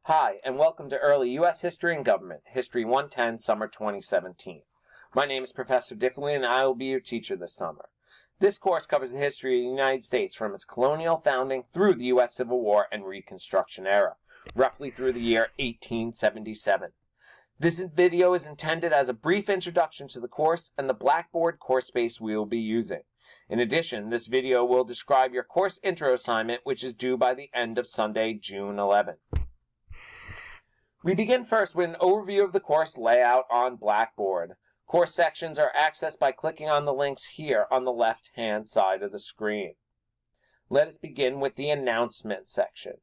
Hi, and welcome to Early U.S. History and Government, History 110, Summer 2017. My name is Professor Diffley, and I will be your teacher this summer. This course covers the history of the United States from its colonial founding through the U.S. Civil War and Reconstruction era, roughly through the year 1877. This video is intended as a brief introduction to the course and the Blackboard course space we will be using. In addition, this video will describe your course intro assignment, which is due by the end of Sunday, June 11. We begin first with an overview of the course layout on Blackboard. Course sections are accessed by clicking on the links here on the left-hand side of the screen. Let us begin with the announcement section.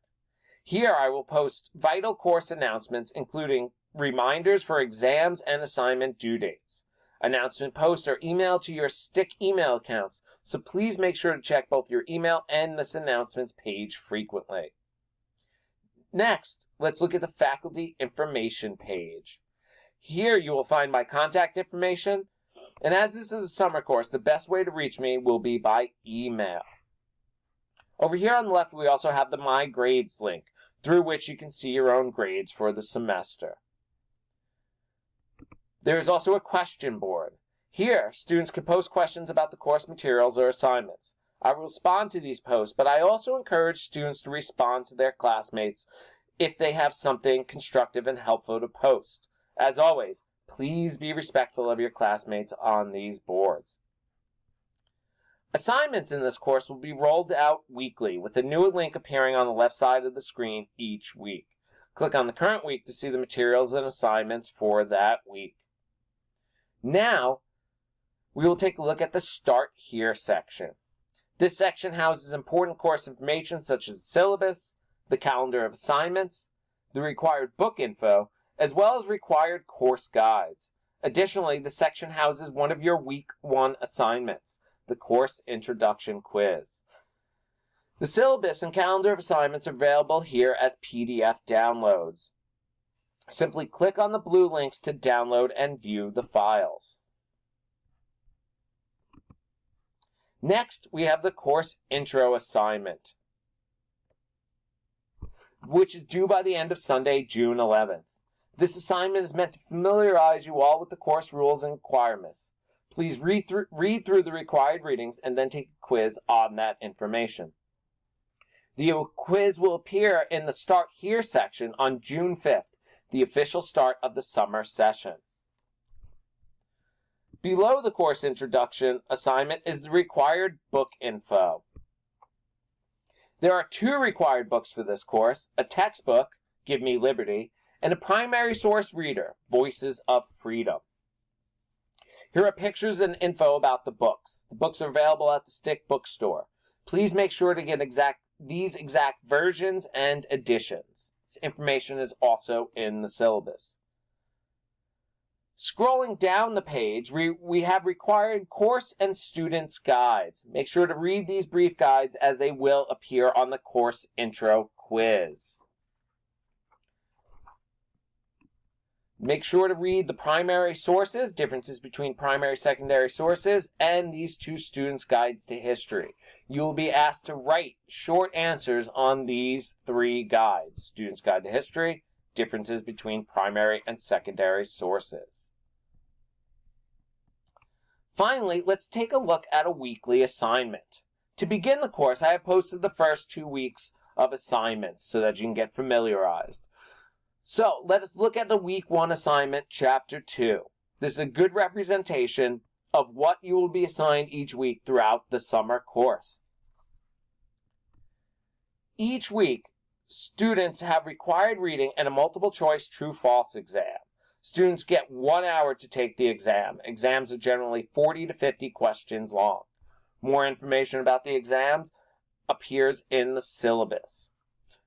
Here I will post vital course announcements, including reminders for exams and assignment due dates. Announcement posts are emailed to your stick email accounts, so please make sure to check both your email and this announcements page frequently. Next, let's look at the faculty information page. Here you will find my contact information, and as this is a summer course, the best way to reach me will be by email. Over here on the left, we also have the My Grades link, through which you can see your own grades for the semester. There is also a question board. Here, students can post questions about the course materials or assignments. I will respond to these posts, but I also encourage students to respond to their classmates if they have something constructive and helpful to post. As always, please be respectful of your classmates on these boards. Assignments in this course will be rolled out weekly, with a new link appearing on the left side of the screen each week. Click on the current week to see the materials and assignments for that week. Now, we will take a look at the Start Here section. This section houses important course information such as the syllabus, the calendar of assignments, the required book info, as well as required course guides. Additionally, the section houses one of your Week 1 assignments, the Course Introduction Quiz. The syllabus and calendar of assignments are available here as PDF downloads. Simply click on the blue links to download and view the files. Next, we have the Course Intro Assignment, which is due by the end of Sunday, June 11th. This assignment is meant to familiarize you all with the course rules and requirements. Please read through the required readings and then take a quiz on that information. The quiz will appear in the Start Here section on June 5th, the official start of the summer session. Below the course introduction assignment is the required book info. There are two required books for this course, a textbook, Give Me Liberty, and a primary source reader, Voices of Freedom. Here are pictures and info about the books. The books are available at the Stick Bookstore. Please make sure to get these exact versions and editions. This information is also in the syllabus. Scrolling down the page, we have required course and students guides. Make sure to read these brief guides as they will appear on the course intro quiz. Make sure to read the primary sources, differences between primary and secondary sources, and these two students' guides to history. You will be asked to write short answers on these three guides: Student's Guide to History, differences between primary and secondary sources. Finally, let's take a look at a weekly assignment. To begin the course, I have posted the first 2 weeks of assignments so that you can get familiarized. So, let us look at the Week 1 assignment, Chapter 2. This is a good representation of what you will be assigned each week throughout the summer course. Each week, students have required reading and a multiple-choice true-false exam. Students get 1 hour to take the exam. Exams are generally 40 to 50 questions long. More information about the exams appears in the syllabus.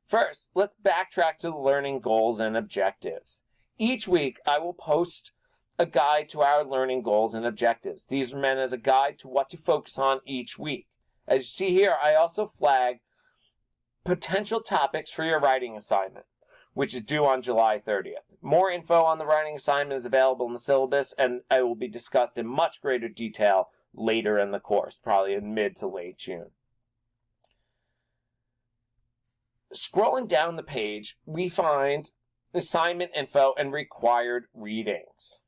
First, let's backtrack to the learning goals and objectives. Each week, I will post a guide to our learning goals and objectives. These are meant as a guide to what to focus on each week. As you see here, I also flag potential topics for your writing assignment, which is due on July 30th. More info on the writing assignment is available in the syllabus, and it will be discussed in much greater detail later in the course, probably in mid to late June. scrolling down the page, we find assignment info and required readings.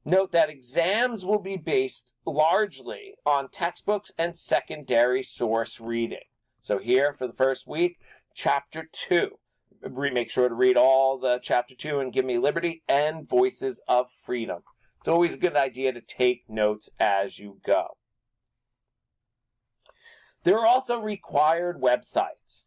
Note that exams will be based largely on textbooks and secondary source reading. So here for the first week, Chapter 2. Make sure to read all the Chapter 2 and Give Me Liberty and Voices of Freedom. It's always a good idea to take notes as you go. There are also required websites.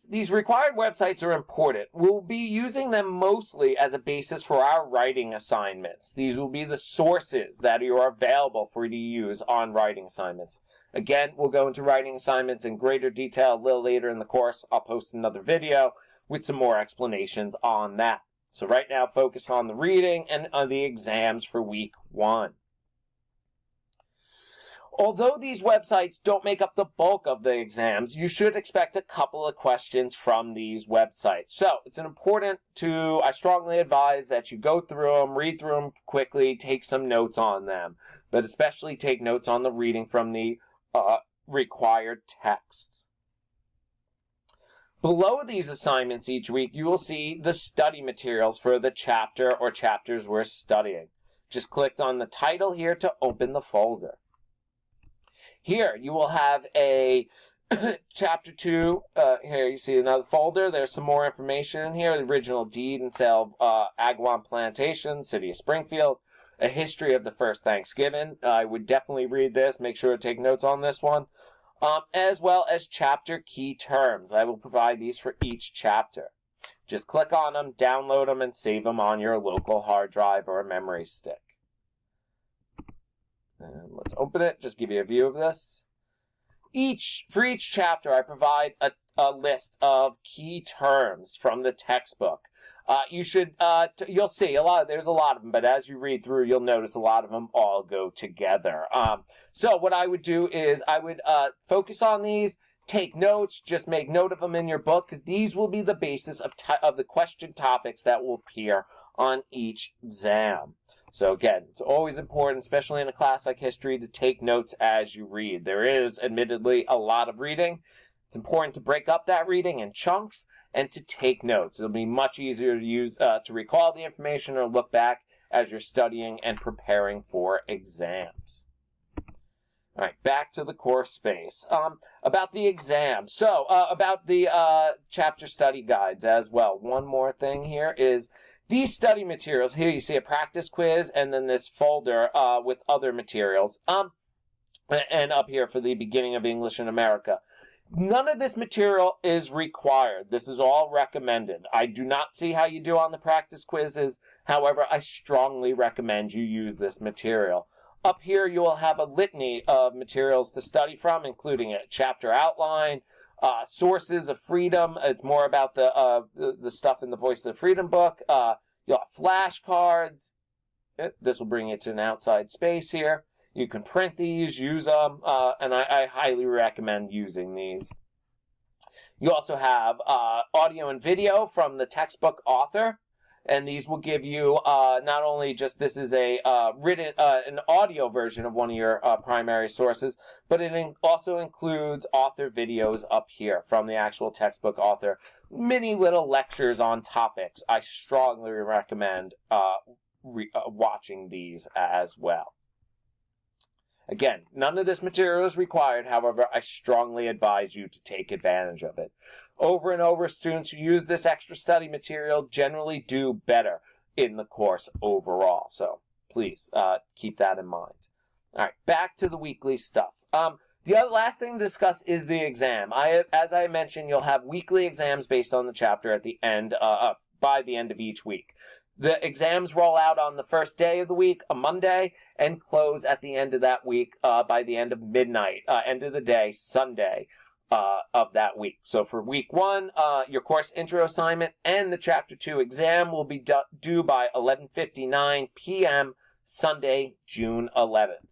These required websites are important. We'll be using them mostly as a basis for our writing assignments. These will be the sources that are available for you to use on writing assignments. Again, we'll go into writing assignments in greater detail a little later in the course. I'll post another video with some more explanations on that. So right now, focus on the reading and on the exams for week 1. Although these websites don't make up the bulk of the exams, you should expect a couple of questions from these websites. So it's I strongly advise that you go through them, read through them quickly, take some notes on them, but especially take notes on the reading from the required texts. Below these assignments each week, you will see the study materials for the chapter or chapters we're studying. Just click on the title here to open the folder. Here, you will have a Chapter 2. Here, you see another folder. There's some more information in here. The original deed and sale of Agawam Plantation, City of Springfield. A history of the first Thanksgiving. I would definitely read this. Make sure to take notes on this one. As well as chapter key terms. I will provide these for each chapter. Just click on them, download them, and save them on your local hard drive or a memory stick. And let's open it, just give you a view of this. For each chapter, I provide a list of key terms from the textbook. You'll see there's a lot of them, but as you read through, you'll notice a lot of them all go together. So what I would do is I would focus on these, take notes, just make note of them in your book, because these will be the basis of the question topics that will appear on each exam. So again, it's always important, especially in a class like history, to take notes as you read. There is, admittedly, a lot of reading. It's important to break up that reading in chunks and to take notes. It'll be much easier to use to recall the information or look back as you're studying and preparing for exams. All right, back to the course space. About the exam. So, about the chapter study guides as well. One more thing here is these study materials. Here you see a practice quiz and then this folder with other materials. And up here for the beginning of English in America. None of this material is required. This is all recommended. I do not see how you do on the practice quizzes. However, I strongly recommend you use this material. Up here, you will have a litany of materials to study from, including a chapter outline, sources of freedom. It's more about the stuff in the Voice of Freedom book. You'll have flashcards. This will bring you to an outside space here. You can print these, use them, and I highly recommend using these. You also have audio and video from the textbook author, and these will give you not only just this is a an audio version of one of your primary sources, but it also includes author videos up here from the actual textbook author. Many little lectures on topics. I strongly recommend watching these as well. Again, none of this material is required. However, I strongly advise you to take advantage of it. Over and over, students who use this extra study material generally do better in the course overall. So please keep that in mind. All right, back to the weekly stuff. The last thing to discuss is the exam. As I mentioned, you'll have weekly exams based on the chapter at the end by the end of each week. The exams roll out on the first day of the week, a Monday, and close at the end of that week by the end of midnight, end of the day, Sunday of that week. So for week 1, your course intro assignment and the Chapter 2 exam will be due by 11:59 p.m. Sunday, June 11th.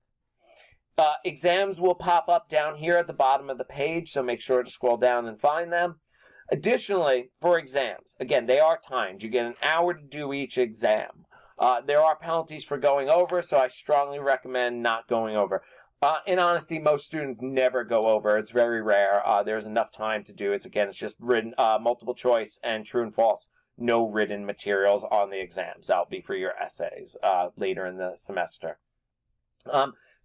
Exams will pop up down here at the bottom of the page, so make sure to scroll down and find them. Additionally, for exams, again, they are timed. You get an hour to do each exam. There are penalties for going over, so I strongly recommend not going over. In honesty, most students never go over. It's very rare. There's enough time to do it. Again, it's just written multiple choice and true and false. No written materials on the exams. That'll be for your essays later in the semester.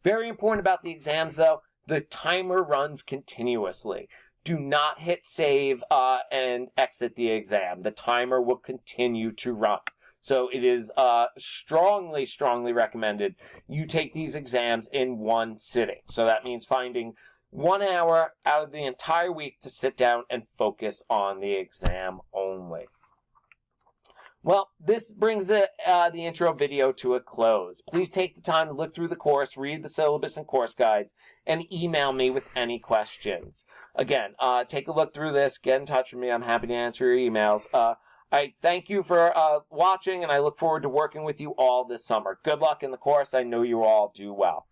Very important about the exams, though, the timer runs continuously. Do not hit save and exit the exam. The timer will continue to run. So it is strongly, strongly recommended you take these exams in one sitting. So that means finding 1 hour out of the entire week to sit down and focus on the exam only. Well, this brings the intro video to a close. Please take the time to look through the course, read the syllabus and course guides, and email me with any questions. Again, take a look through this, get in touch with me. I'm happy to answer your emails. I thank you for watching, and I look forward to working with you all this summer. Good luck in the course. I know you all do well.